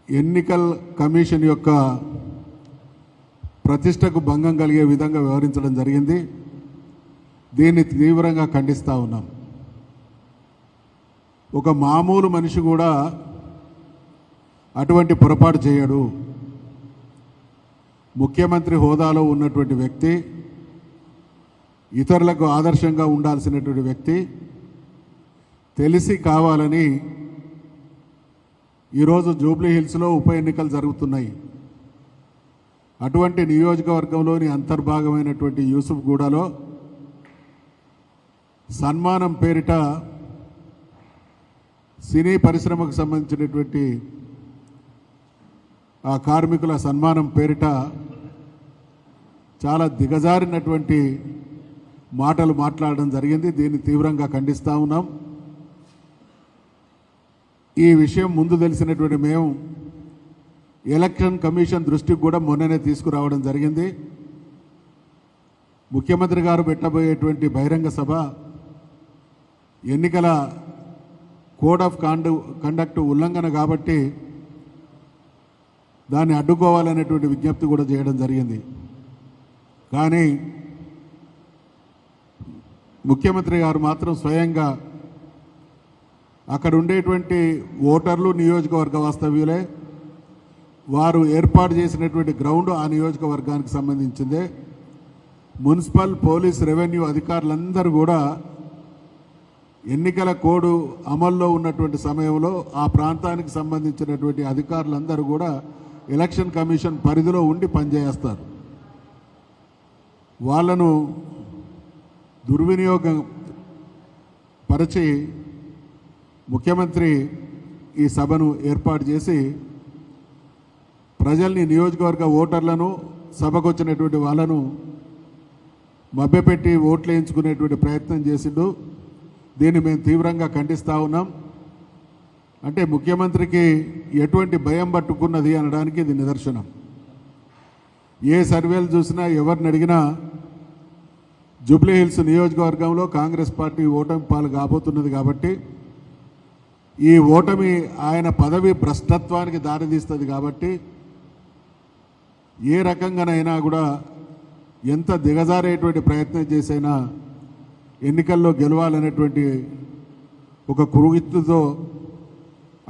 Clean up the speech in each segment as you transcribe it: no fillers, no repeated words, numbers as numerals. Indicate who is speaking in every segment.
Speaker 1: ఎన్నికల కమిషన్ యొక్క ప్రతిష్టకు భంగం కలిగే విధంగా వ్యవహరించడం జరిగింది. దీన్ని తీవ్రంగా ఖండిస్తూ ఉన్నాం. ఒక మామూలు మనిషి కూడా అటువంటి పొరపాటు చేయడు. ముఖ్యమంత్రి హోదాలో ఉన్నటువంటి వ్యక్తి, ఇతరులకు ఆదర్శంగా ఉండాల్సినటువంటి వ్యక్తి తెలిసి కావాలని ఈరోజు జూబ్లీ హిల్స్లో ఉప ఎన్నికలు జరుగుతున్నాయి. అటువంటి నియోజకవర్గంలోని అంతర్భాగమైనటువంటి యూసుఫ్గూడలో సన్మానం పేరిట సినీ పరిశ్రమకు సంబంధించినటువంటి ఆ కార్మికుల సన్మానం పేరిట చాలా దిగజారినటువంటి మాటలు మాట్లాడడం జరిగింది. దీన్ని తీవ్రంగా ఖండిస్తూ ఉన్నాం. ఈ విషయం ముందు తెలిసినటువంటి మేము ఎలక్షన్ కమిషన్ దృష్టికి కూడా మొన్ననే తీసుకురావడం జరిగింది. ముఖ్యమంత్రి గారు పెట్టబోయేటువంటి బహిరంగ సభ ఎన్నికల కోడ్ ఆఫ్ కండక్ట్ ఉల్లంఘన కాబట్టి దాన్ని అడ్డుకోవాలనేటువంటి విజ్ఞప్తి కూడా చేయడం జరిగింది. కానీ ముఖ్యమంత్రి గారు మాత్రం స్వయంగా అక్కడ ఉండేటువంటి ఓటర్లు నియోజకవర్గ వాస్తవ్యులే, వారు ఏర్పాటు చేసినటువంటి గ్రౌండ్ ఆ నియోజకవర్గానికి సంబంధించిందే. మున్సిపల్, పోలీస్, రెవెన్యూ అధికారులందరూ కూడా ఎన్నికల కోడ్ అమల్లో ఉన్నటువంటి సమయంలో ఆ ప్రాంతానికి సంబంధించినటువంటి అధికారులందరూ కూడా ఎలక్షన్ కమిషన్ పరిధిలో ఉండి పనిచేస్తారు. వాళ్ళను దుర్వినియోగం పరిచి ముఖ్యమంత్రి ఈ సభను ఏర్పాటు చేసి ప్రజల్ని, నియోజకవర్గ ఓటర్లను, సభకు వచ్చినటువంటి వాళ్ళను మభ్యపెట్టి ఓట్లు వేయించుకునేటువంటి ప్రయత్నం చేసిండు. దీన్ని మేము తీవ్రంగా ఖండిస్తూ ఉన్నాం. అంటే ముఖ్యమంత్రికి ఎటువంటి భయం పట్టుకున్నది అనడానికి ఇది నిదర్శనం. ఏ సర్వేలు చూసినా, ఎవరిని అడిగినా జూబ్లీ హిల్స్ నియోజకవర్గంలో కాంగ్రెస్ పార్టీ ఓటమి పాలు కాబోతున్నది కాబట్టి, ఈ ఓటమి ఆయన పదవి భ్రష్టత్వానికి దారితీస్తుంది కాబట్టి ఏ రకంగానైనా కూడా ఎంత దిగజారేటువంటి ప్రయత్నం చేసైనా ఎన్నికల్లో గెలవాలనేటువంటి ఒక కురుగిత్తుతో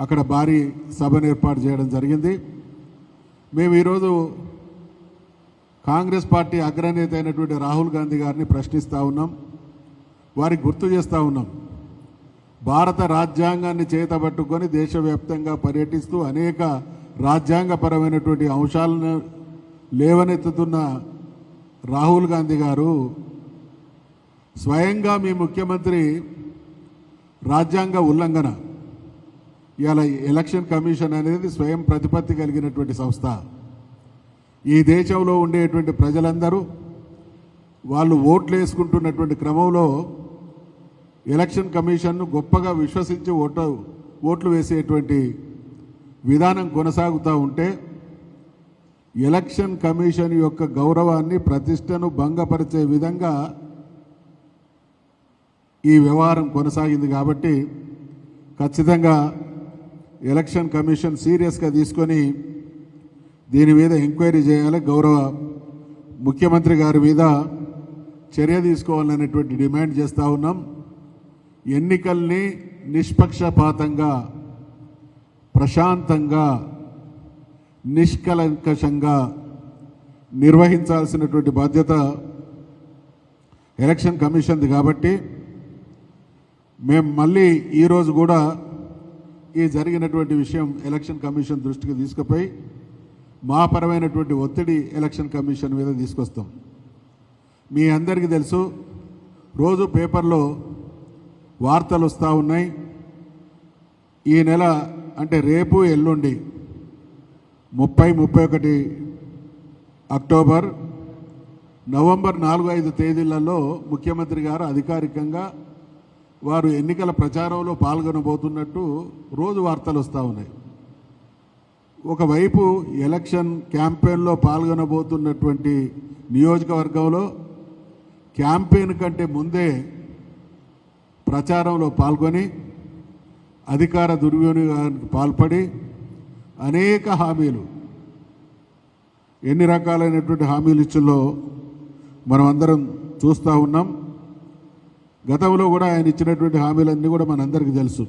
Speaker 1: అక్కడ భారీ సభను ఏర్పాటు చేయడం జరిగింది. మేము ఈరోజు కాంగ్రెస్ పార్టీ అగ్రనేత అయినటువంటి రాహుల్ గాంధీ గారిని ప్రశ్నిస్తూ ఉన్నాం, వారికి గుర్తు చేస్తూ ఉన్నాం. భారత రాజ్యాంగాన్ని చేతబట్టుకొని దేశవ్యాప్తంగా పర్యటిస్తూ అనేక రాజ్యాంగపరమైనటువంటి అంశాలను లేవనెత్తుతున్న రాహుల్ గాంధీ గారు స్వయంగా మీ ముఖ్యమంత్రి రాజ్యాంగ ఉల్లంఘన, ఇవాళ ఎలక్షన్ కమిషన్ అనేది స్వయం ప్రతిపత్తి కలిగినటువంటి సంస్థ. ఈ దేశంలో ఉండేటువంటి ప్రజలందరూ వాళ్ళు ఓట్లు వేసుకుంటున్నటువంటి క్రమంలో ఎలక్షన్ కమిషన్ను గొప్పగా విశ్వసించి ఓట్లు వేసేటువంటి విధానం కొనసాగుతూ ఉంటే ఎలక్షన్ కమిషన్ యొక్క గౌరవాన్ని, ప్రతిష్టను భంగపరిచే విధంగా ఈ వ్యవహారం కొనసాగింది. కాబట్టి ఖచ్చితంగా ఎలక్షన్ కమిషన్ సీరియస్గా తీసుకొని దీని మీద ఎంక్వైరీ చేయాలి, గౌరవ ముఖ్యమంత్రి గారి మీద చర్య తీసుకోవాలనేటువంటి డిమాండ్ చేస్తూ ఉన్నాం. ఎన్నికల్ని నిష్పక్షపాతంగా, ప్రశాంతంగా, నిష్కలంకషంగా నిర్వహించాల్సినటువంటి బాధ్యత ఎలక్షన్ కమిషన్ది. కాబట్టి మేము మళ్ళీ ఈరోజు కూడా ఈ జరిగినటువంటి విషయం ఎలక్షన్ కమిషన్ దృష్టికి తీసుకుపోయి మా పరమైనటువంటి ఒత్తిడి ఎలక్షన్ కమిషన్ మీద తీసుకొస్తాం. మీ అందరికీ తెలుసు, రోజు పేపర్లో వార్తలు వస్తూ ఉన్నాయి. ఈ నెల అంటే రేపు, ఎల్లుండి 30, 31 అక్టోబర్, నవంబర్ 4-5 తేదీలలో ముఖ్యమంత్రి గారు అధికారికంగా వారు ఎన్నికల ప్రచారంలో పాల్గొనబోతున్నట్టు రోజు వార్తలు వస్తూ ఉన్నాయి. ఒకవైపు ఎలక్షన్ క్యాంపెయిన్లో పాల్గొనబోతున్నటువంటి నియోజకవర్గంలో క్యాంపెయిన్ కంటే ముందే ప్రచారంలో పాల్గొని అధికార దుర్వినియోగానికి పాల్పడి అనేక హామీలు, ఎన్ని రకాలైనటువంటి హామీలు ఇచ్చిందో మనం అందరం చూస్తూ ఉన్నాం. గతంలో కూడా ఆయన ఇచ్చినటువంటి హామీలన్నీ కూడా మనందరికీ తెలుసు.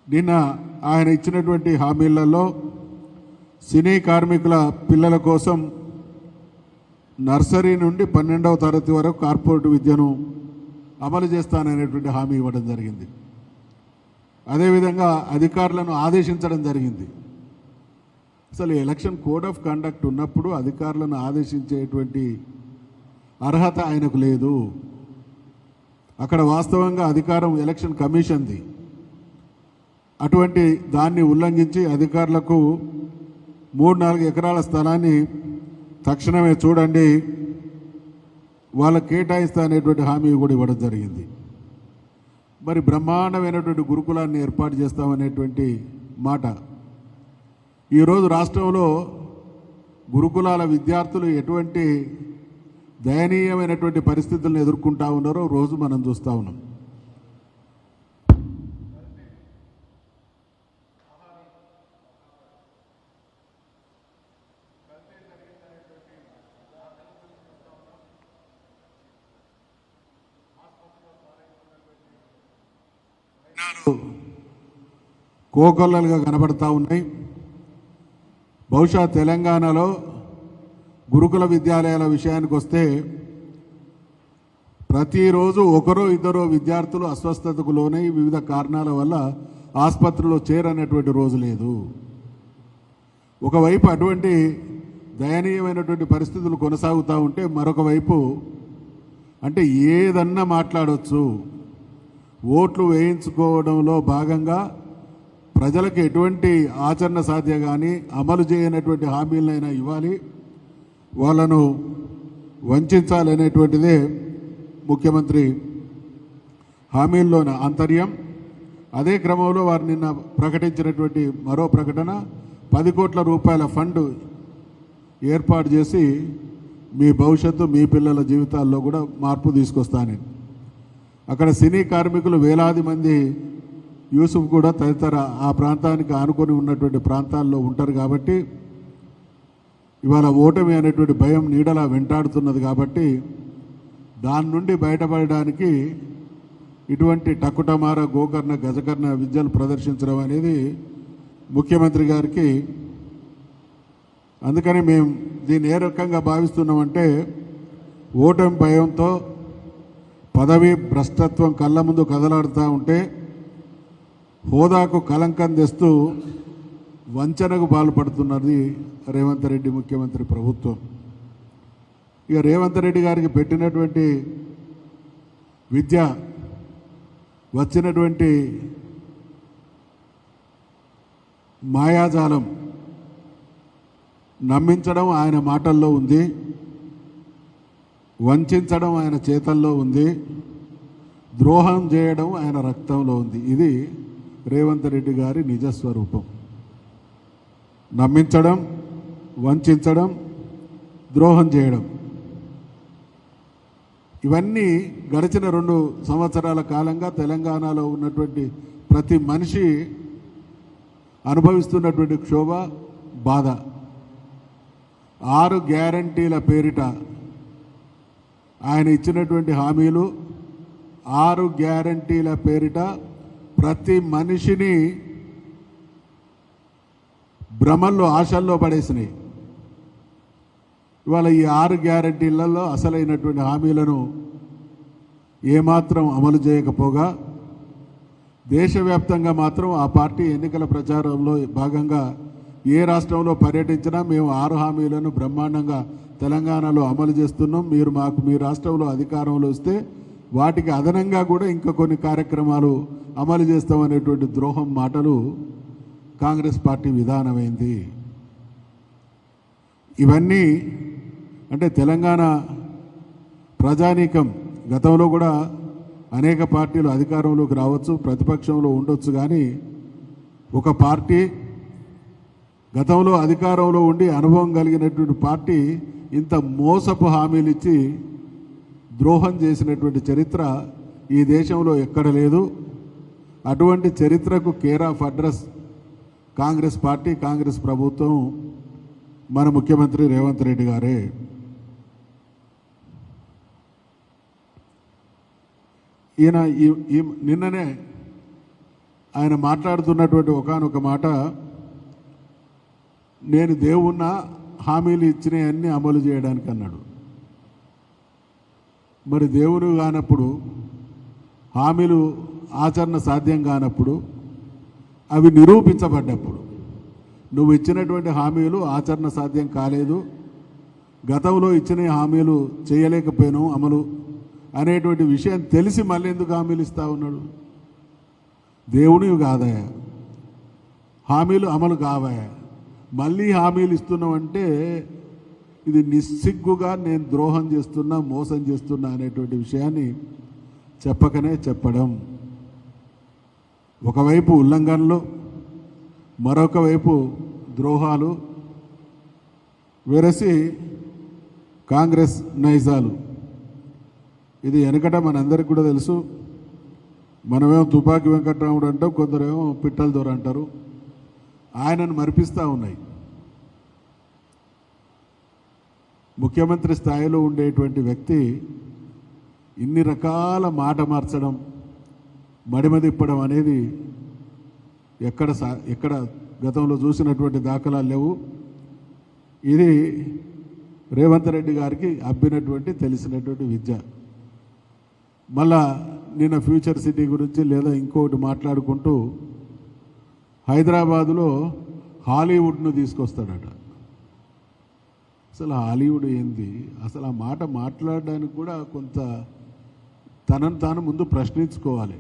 Speaker 1: నిన్న ఆయన ఇచ్చినటువంటి హామీలలో సినీ కార్మికుల పిల్లల కోసం నర్సరీ నుండి 12వ తరగతి వరకు కార్పొరేట్ విద్యను అమలు చేస్తాననేటువంటి హామీ ఇవ్వడం జరిగింది. అదేవిధంగా అధికారులను ఆదేశించడం జరిగింది. అసలు ఎలక్షన్ కోడ్ ఆఫ్ కండక్ట్ ఉన్నప్పుడు అధికారులను ఆదేశించేటువంటి అర్హత ఆయనకు లేదు. అక్కడ వాస్తవంగా అధికారం ఎలక్షన్ కమిషన్ది. అటువంటి దాన్ని ఉల్లంఘించి అధికారులకు 3-4 ఎకరాల స్థలాన్ని తక్షణమే చూడండి, వాళ్ళకి కేటాయిస్తా అనేటువంటి హామీ కూడా ఇవ్వడం జరిగింది. మరి బ్రహ్మాండమైనటువంటి గురుకులాన్ని ఏర్పాటు చేస్తామనేటువంటి మాట. ఈరోజు రాష్ట్రంలో గురుకులాల విద్యార్థులు ఎటువంటి దయనీయమైనటువంటి పరిస్థితులను ఎదుర్కొంటా ఉన్నారో రోజు మనం చూస్తూ ఉన్నాం. కోకొల్లలుగా కనబడతా ఉన్నాయి. బహుశా తెలంగాణలో గురుకుల విద్యాలయాల విషయానికి వస్తే ప్రతిరోజు ఒకరో ఇద్దరో విద్యార్థులు అస్వస్థతకు లోనై వివిధ కారణాల వల్ల ఆసుపత్రిలో చేరనేటువంటి రోజు లేదు. ఒకవైపు అటువంటి దయనీయమైనటువంటి పరిస్థితులు కొనసాగుతూ ఉంటే మరొక వైపు అంటే ఏదన్నా మాట్లాడవచ్చు, ఓట్లు వేయించుకోవడంలో భాగంగా ప్రజలకు ఎటువంటి ఆచరణ సాధ్య కానీ అమలు చేయనటువంటి హామీలనైనా ఇవ్వాలి, వాళ్ళను వంచాలనేటువంటిదే ముఖ్యమంత్రి హామీల్లోని ఆంతర్యం. అదే క్రమంలో వారు నిన్న ప్రకటించినటువంటి మరో ప్రకటన 10 కోట్ల రూపాయల ఫండ్ ఏర్పాటు చేసి మీ భవిష్యత్తు, మీ పిల్లల జీవితాల్లో కూడా మార్పు తీసుకొస్తానని. అక్కడ సినీ కార్మికులు వేలాది మంది యూసుఫ్ కూడా తదితర ఆ ప్రాంతానికి ఆనుకొని ఉన్నటువంటి ప్రాంతాల్లో ఉంటారు కాబట్టి ఇవాళ ఓటమి అనేటువంటి భయం నీడలా వెంటాడుతున్నది. కాబట్టి దాని నుండి బయటపడడానికి ఇటువంటి టకుటమార, గోకర్ణ, గజకర్ణ విద్యలు ప్రదర్శించడం అనేది ముఖ్యమంత్రి గారికి. అందుకని మేము దీన్ని ఏ రకంగా భావిస్తున్నామంటే ఓటమి భయంతో పదవి భ్రష్టత్వం కళ్ళ ముందు కదలాడుతూ ఉంటే హోదాకు కలంకం తెస్తూ వంచనకు పాల్పడుతున్నది రేవంత్ రెడ్డి ముఖ్యమంత్రి ప్రభుత్వం. ఇక రేవంత్ రెడ్డి గారికి పెట్టినటువంటి విద్య, వచ్చినటువంటి మాయాజాలం నమ్మించడం ఆయన మాటల్లో ఉంది, వంచడం ఆయన చేతల్లో ఉంది, ద్రోహం చేయడం ఆయన రక్తంలో ఉంది. ఇది రేవంత్ రెడ్డి గారి నిజస్వరూపం. నమ్మించడం, వంచడం, ద్రోహం చేయడం. ఇవన్నీ గడిచిన 2 సంవత్సరాల కాలంగా తెలంగాణలో ఉన్నటువంటి ప్రతి మనిషి అనుభవిస్తున్నటువంటి క్షోభ, బాధ. 6 గ్యారంటీల పేరిట ఆయన ఇచ్చినటువంటి హామీలు, 6 గ్యారంటీల పేరిట ప్రతి మనిషిని భ్రమల్లో, ఆశల్లో పడేసినాయి. ఇవాళ ఈ 6 గ్యారంటీలలో అసలైనటువంటి హామీలను ఏమాత్రం అమలు చేయకపోగా దేశవ్యాప్తంగా మాత్రం ఆ పార్టీ ఎన్నికల ప్రచారంలో భాగంగా ఏ రాష్ట్రంలో పర్యటించినా మేము 6 హామీలను బ్రహ్మాండంగా తెలంగాణలో అమలు చేస్తున్నాం, మీరు మాకు మీ రాష్ట్రంలో అధికారంలో వస్తే వాటికి అదనంగా కూడా ఇంకా కొన్ని కార్యక్రమాలు అమలు చేస్తామనేటువంటి ద్రోహం మాటలు కాంగ్రెస్ పార్టీ విధానమైంది. ఇవన్నీ అంటే తెలంగాణ ప్రజానీకం గతంలో కూడా అనేక పార్టీలు అధికారంలోకి రావచ్చు, ప్రతిపక్షంలో ఉండొచ్చు, కానీ ఒక పార్టీ గతంలో అధికారంలో ఉండి అనుభవం కలిగినటువంటి పార్టీ ఇంత మోసపు హామీలు ఇచ్చి ద్రోహం చేసినటువంటి చరిత్ర ఈ దేశంలో ఎక్కడ లేదు. అటువంటి చరిత్రకు care of address Congress party, Congress ప్రభుత్వం, మన ముఖ్యమంత్రి రేవంత్ రెడ్డి గారే. ఈయన నిన్ననే ఆయన మాట్లాడుతున్నటువంటి ఒకానొక మాట, నేను దేవున్న హామీలు ఇచ్చినవన్నీ అమలు చేయడానికి అన్నాడు. మరి దేవుడు కానప్పుడు, హామీలు ఆచరణ సాధ్యం కానప్పుడు, అవి నిరూపించబడ్డప్పుడు, నువ్వు ఇచ్చినటువంటి హామీలు ఆచరణ సాధ్యం కాలేదు, గతంలో ఇచ్చిన హామీలు చేయలేకపోయాను అమలు అనేటువంటి విషయం తెలిసి మళ్ళీ ఎందుకు హామీలు ఇస్తా ఉన్నాడు? దేవునివి కాదయా, హామీలు అమలు కావాయా, మళ్ళీ హామీలు ఇస్తున్నావంటే ఇది నిస్సిగ్గుగా నేను ద్రోహం చేస్తున్నా, మోసం చేస్తున్నా అనేటువంటి విషయాన్ని చెప్పకనే చెప్పడం. ఒకవైపు ఉల్లంఘనలు, మరొక వైపు ద్రోహాలు, వెరసి కాంగ్రెస్ నైజాలు. ఇది వెనకట మనందరికీ కూడా తెలుసు. మనమేమో తుపాకి వెంకట్రాముడు అంటాం, కొందరేమో పిట్టల దొర అంటారు. ఆయనను మరిపిస్తూ ఉన్నాయి. ముఖ్యమంత్రి స్థాయిలో ఉండేటువంటి వ్యక్తి ఇన్ని రకాల మాట మార్చడం, మడిమ తిప్పడం అనేది ఎక్కడ గతంలో చూసినటువంటి దాఖలాలు లేవు. ఇది రేవంత్ రెడ్డి గారికి అబ్బినటువంటి తెలిసినటువంటి విద్య. మళ్ళా నిన్న ఫ్యూచర్ సిటీ గురించి లేదా ఇంకొకటి మాట్లాడుకుంటూ హైదరాబాదులో హాలీవుడ్ను తీసుకొస్తాడట. అసలు హాలీవుడ్ ఏంది? అసలు ఆ మాట మాట్లాడడానికి కూడా కొంత తనను తాను ముందు ప్రశ్నించుకోవాలి.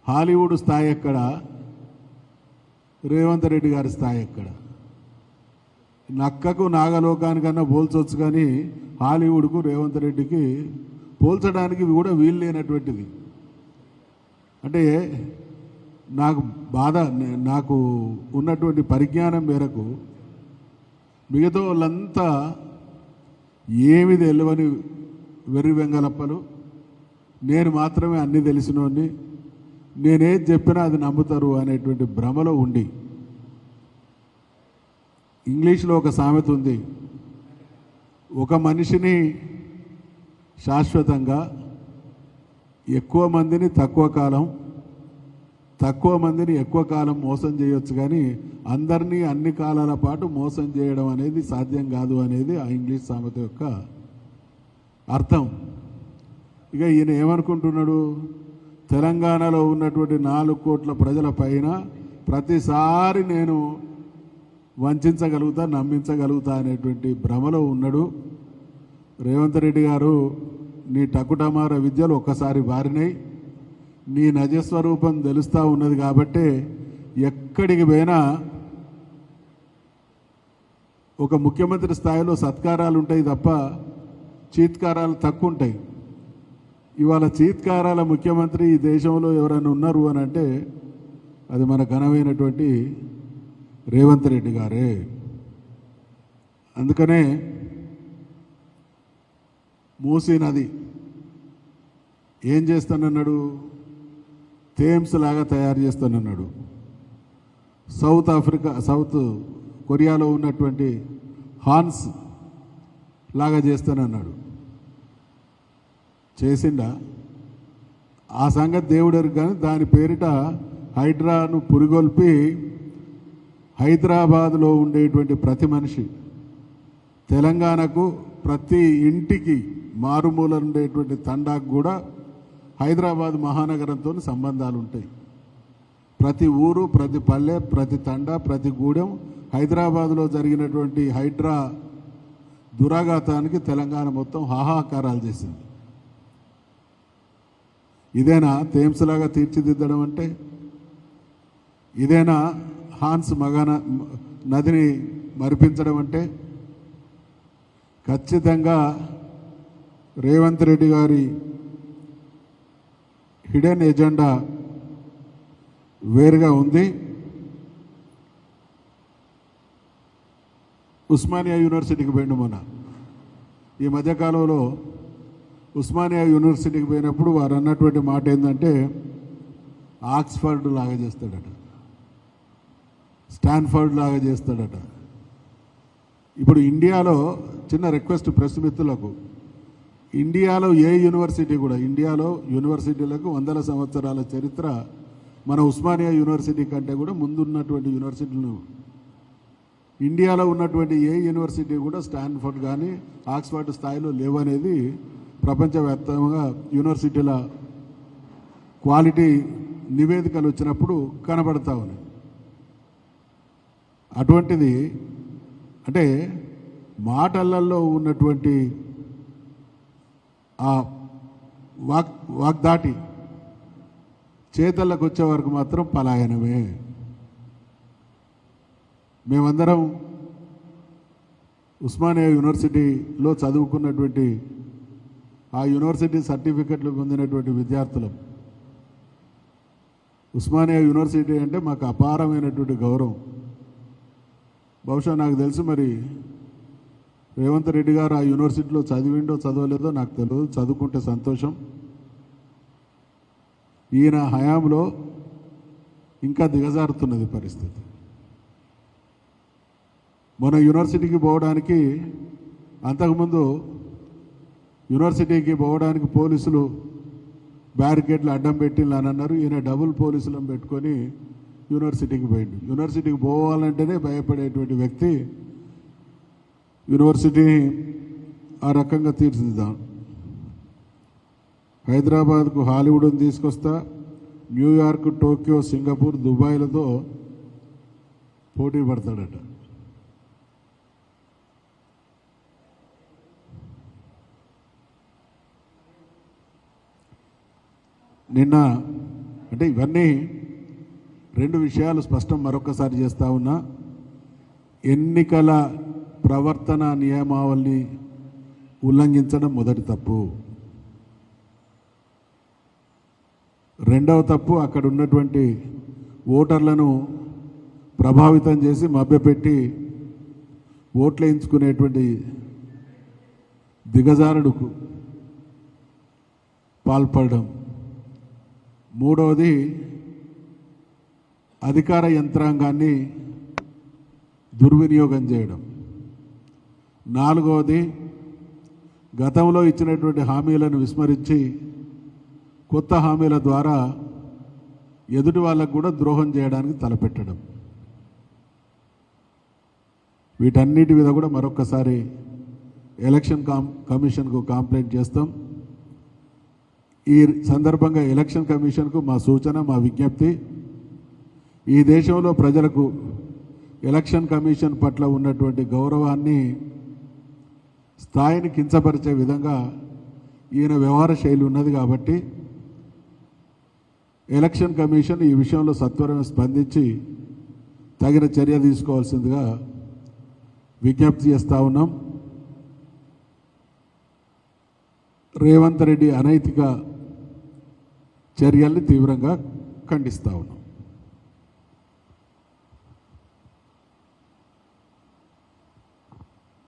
Speaker 1: హాలీవుడ్ స్థాయి ఎక్కడ, రేవంత్ రెడ్డి గారి స్థాయి ఎక్కడ? నక్కకు నాగలోకానికన్నా పోల్చవచ్చు, కానీ హాలీవుడ్కు రేవంత్ రెడ్డికి పోల్చడానికి కూడా వీలు లేనటువంటిది. అంటే నాకు ఉన్నటువంటి పరిజ్ఞానం మేరకు మిగతా వాళ్ళంతా ఏమి తెలియని వెర్రి వెంగలప్పలు, నేను మాత్రమే అన్నీ తెలిసినోని, నేనేది చెప్పినా అది నమ్ముతారు అనేటువంటి భ్రమలో ఉండి, ఇంగ్లీష్లో ఒక సామెత ఉంది, ఒక మనిషిని శాశ్వతంగా, ఎక్కువ మందిని తక్కువ మందిని ఎక్కువ కాలం మోసం చేయొచ్చు, కానీ అందరినీ అన్ని కాలాల పాటు మోసం చేయడం అనేది సాధ్యం కాదు అనేది ఆ ఇంగ్లీష్ సామెత యొక్క అర్థం. ఇక ఈయన ఏమనుకుంటున్నాడు? తెలంగాణలో ఉన్నటువంటి 4 కోట్ల ప్రజల పైన ప్రతిసారి నేను వంచగలుగుతా, నమ్మించగలుగుతా అనేటువంటి భ్రమలో ఉన్నాడు. రేవంత్ రెడ్డి గారు, నీ టకుటమార విద్యలు ఒక్కసారి బారినాయి, నీ నజస్వరూపం తెలుస్తూ ఉన్నది కాబట్టి ఎక్కడికి పోయినా ఒక ముఖ్యమంత్రి స్థాయిలో సత్కారాలు ఉంటాయి తప్ప చీత్కారాలు తక్కువ ఉంటాయి. ఇవాళ చీత్కారాల ముఖ్యమంత్రి ఈ దేశంలో ఎవరైనా ఉన్నారు అని అంటే అది మన ఘనమైనటువంటి రేవంత్ రెడ్డి గారే. అందుకనే మూసీ నది ఏం చేస్తానన్నాడు? థేమ్స్ లాగా తయారు చేస్తానన్నాడు. సౌత్ కొరియాలో ఉన్నటువంటి హాన్స్ లాగా చేస్తానన్నాడు. చేసిండా? ఆ సంగతి దేవుడెరు. కానీ దాని పేరిట హైడ్రాను పురిగొల్పి హైదరాబాదులో ఉండేటువంటి ప్రతి మనిషి, తెలంగాణకు ప్రతి ఇంటికి మారుమూల ఉండేటువంటి తండాకు కూడా హైదరాబాద్ మహానగరంతో సంబంధాలు ఉంటాయి. ప్రతి ఊరు, ప్రతి పల్లె, ప్రతి తండా, ప్రతి గూడెం హైదరాబాదులో జరిగినటువంటి హైడ్రా దురాఘాతానికి తెలంగాణ మొత్తం హాహాకారాలు చేసింది. ఇదేనా థేమ్స్ లాగా తీర్చిదిద్దడం అంటే? ఇదేనా హాన్స్ నదిని మరిపించడం అంటే? ఖచ్చితంగా రేవంత్ రెడ్డి గారి హిడెన్ ఎజెండా వేరుగా ఉంది. ఉస్మానియా యూనివర్సిటీకి పోయిండు మొన్న. ఈ మధ్యకాలంలో ఉస్మానియా యూనివర్సిటీకి పోయినప్పుడు వారు అన్నటువంటి మాట ఏంటంటే ఆక్స్ఫర్డ్ లాగా చేస్తాడట. స్టాన్ఫర్డ్ లాగా చేస్తాడట. ఇప్పుడు ఇండియాలో చిన్న రిక్వెస్ట్ ప్రెస్ మిత్రులకు, ఇండియాలో ఏ యూనివర్సిటీ కూడా, ఇండియాలో యూనివర్సిటీలకు 100 సంవత్సరాల చరిత్ర మన ఉస్మానియా యూనివర్సిటీ కంటే కూడా ముందున్నటువంటి యూనివర్సిటీలు, ఇండియాలో ఉన్నటువంటి ఏ యూనివర్సిటీ కూడా స్టాన్ఫర్డ్ కానీ ఆక్స్ఫర్డ్ స్థాయిలో లేవనేది ప్రపంచవ్యాప్తంగా యూనివర్సిటీల క్వాలిటీ నివేదికలు వచ్చినప్పుడు కనబడతా ఉన్నాయి. అటువంటిది అంటే మాటలలో ఉన్నటువంటి ఆ వాగ్దాటి చేతల్లోకి వచ్చే వరకు మాత్రం పలాయనమే. మేమందరం ఉస్మానియా యూనివర్సిటీలో చదువుకున్నటువంటి ఆ యూనివర్సిటీ సర్టిఫికెట్లు పొందినటువంటి విద్యార్థులం. ఉస్మానియా యూనివర్సిటీ అంటే మాకు అపారమైనటువంటి గౌరవం. బహుశా నాకు తెలుసు మరి రేవంత్ రెడ్డి గారు ఆ యూనివర్సిటీలో చదివిండో చదవలేదో నాకు తెలియదు, చదువుకుంటే సంతోషం. ఈయన హయాంలో ఇంకా దిగజారుతున్నది పరిస్థితి. మన యూనివర్సిటీకి పోవడానికి, అంతకుముందు యూనివర్సిటీకి పోవడానికి పోలీసులు బ్యారికేడ్లు అడ్డం పెట్టిందని అన్నారు. ఈయన డబుల్ పోలీసులను పెట్టుకొని యూనివర్సిటీకి పోయిండు. యూనివర్సిటీకి పోవాలంటేనే భయపడేటువంటి వ్యక్తి యూనివర్సిటీని ఆ రకంగా తీర్చిదిద్దాం. హైదరాబాద్కు హాలీవుడ్ని తీసుకొస్తా, న్యూయార్క్, టోక్యో, సింగపూర్, దుబాయ్లతో పోటీ పడతాడట. నిన్న అంటే ఇవన్నీ 2 విషయాలు స్పష్టం మరొకసారి చేస్తూ ఉన్నా. ఎన్నికల ప్రవర్తన నియమావళిని ఉల్లంఘించడం మొదటి తప్పు. రెండవ తప్పు, అక్కడ ఉన్నటువంటి ఓటర్లను ప్రభావితం చేసి మభ్యపెట్టి ఓట్లు వేయించుకునేటువంటి దిగజారుడుకు పాల్పడడం. మూడవది, అధికార యంత్రాంగాన్ని దుర్వినియోగం చేయడం. నాలుగవది, గతంలో ఇచ్చినటువంటి హామీలను విస్మరించి కొత్త హామీల ద్వారా ఎదుటి వాళ్ళకు కూడా ద్రోహం చేయడానికి తలపెట్టడం. వీటన్నిటి మీద కూడా మరొక్కసారి ఎలక్షన్ కమిషన్కు కంప్లైంట్ చేస్తాం. ఈ సందర్భంగా ఎలక్షన్ కమిషన్కు మా సూచన, మా విజ్ఞప్తి, ఈ దేశంలో ప్రజలకు ఎలక్షన్ కమిషన్ పట్ల ఉన్నటువంటి గౌరవాన్ని, స్థాయిని కించపరిచే విధంగా ఈయన వ్యవహార శైలి ఉన్నది. కాబట్టి ఎలక్షన్ కమిషన్ ఈ విషయంలో సత్వరమే స్పందించి తగిన చర్య తీసుకోవాల్సిందిగా విజ్ఞప్తి చేస్తూ ఉన్నాం. రేవంత్ రెడ్డి అనైతిక చర్యల్ని తీవ్రంగా ఖండిస్తూ ఉన్నాం.